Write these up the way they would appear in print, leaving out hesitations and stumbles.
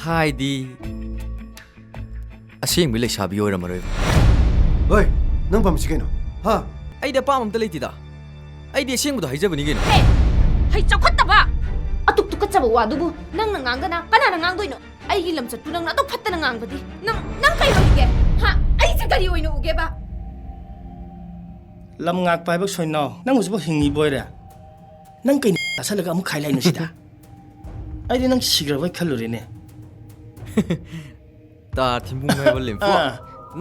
하이디 ꯑꯁꯦꯡꯕ ꯂꯩꯁꯥꯕꯤ ꯑꯣꯏꯔꯝꯃꯔꯣꯏꯕ ꯍꯣꯏ ꯅꯪ ꯄꯥꯝꯃꯤꯁꯤ ꯀꯩꯅꯣ ꯍꯥ ꯑꯩꯗꯤ ꯑꯄꯥꯝꯕ ꯑꯝꯇ ꯂꯩꯇꯦꯗ ꯑꯩꯗꯤ ꯑꯁꯦꯡꯕꯗꯣ ꯍꯥꯏꯖꯕꯅꯤ ꯀꯩꯅꯣ ꯍꯩ ꯆꯥꯎꯈꯠꯇꯕ ꯑꯇꯨꯛ ꯇꯨꯀꯠꯆꯕ ꯋꯥꯗꯨꯕꯨ ꯅꯪꯅ ꯉꯥꯡꯒꯅ ꯀꯅꯥꯅ ꯉꯥꯡꯗꯣꯏꯅꯣ ꯑꯩꯒꯤ ꯂꯝꯆꯠꯇꯨ ꯅꯪꯅ ꯑꯗꯨꯛ ꯐꯠꯇꯅ ꯉꯥꯡꯕꯗꯤ ꯅꯪ ꯀꯩ ꯑꯣꯏꯒꯦ ꯍꯥ ꯑꯩꯁꯦ ꯀꯔꯤ ꯑꯣꯏꯅ ꯎꯒꯦꯕ ꯂꯝ ꯉꯥꯛꯄ ꯍꯥꯏꯕ ꯁꯣꯏꯅꯥꯎ ꯅꯪ ꯍꯧꯖꯤꯛꯐꯥꯎ ꯍꯤꯡꯉꯤꯕ ꯑꯣꯏꯔꯦ ꯅꯪ ꯀꯩ ꯇꯥꯁꯜꯂꯒ ꯑꯃꯨꯛ ꯈꯥꯏ ꯂꯩꯅꯨ ꯁꯤꯗ ꯑꯩꯗꯤ ꯅꯪ ꯁꯤꯈ꯭ꯔꯕꯣꯏ ꯈꯜꯂꯨꯔꯦꯅꯦ ꯇꯥ ꯊꯤꯡꯕꯨꯡ ꯍꯥꯏꯕ ꯂꯦꯝꯐꯨ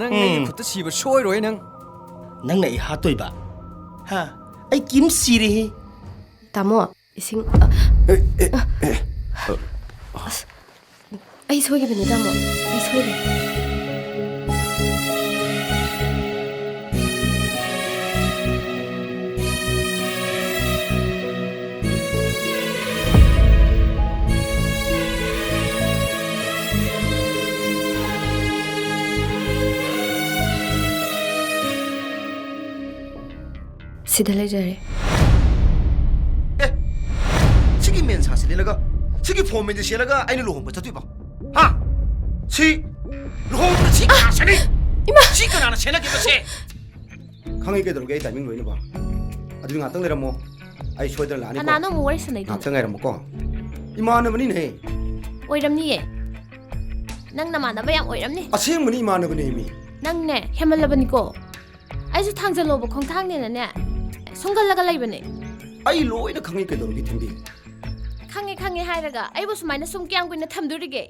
ꯅꯪ ꯑꯩꯒꯤ ꯈꯨꯠꯇ ꯁꯤꯕ ꯁꯣꯏꯔꯣꯏ ꯅꯪꯅ ꯑꯩ ꯍꯥꯠꯇꯣꯏꯕ ꯍꯥ ꯑꯩ ꯀꯤꯝ ꯁꯤꯔꯦꯍꯦ ꯇꯥꯃꯣ ꯏꯁꯤꯡ ꯑꯩ ꯁꯣꯏꯈꯤꯕꯅꯤ ꯇꯥꯃꯣ ꯑꯩ ꯁꯣꯏꯔꯦ ꯁꯤꯗ ꯂꯩꯖꯔꯦ 시기 맨 사실이라가 시기 폼맨 시라가 아이는 로홈 버터 뒤봐 하 시 로홈 시 가셔니 이마 시가 나나 세나 기버세 강하게 들어게 타이밍 로이는 봐 아주 ngатang leram mo ai soidar lani ko 나노 뭐 wari sanay ngatang leram mo ko imana mani ne 오이람니예 năng 나만나봐 양 오이람니 aseng mani imana bani mi năng nè 헤말라바니고 아이수 탕절로보 콩탕네나네 송갈라가 라이바네 ai loina khangi ke dorgi thindi ꯈꯪꯉꯦ ꯈꯪꯉꯦ ꯍꯥꯏꯔꯒ ꯑꯩꯕꯨ ꯁꯨꯃꯥꯏꯅ ꯁꯨꯝ ꯀꯌꯥꯝ ꯀꯨꯏꯅ ꯊꯝꯗꯣꯔꯤꯒꯦ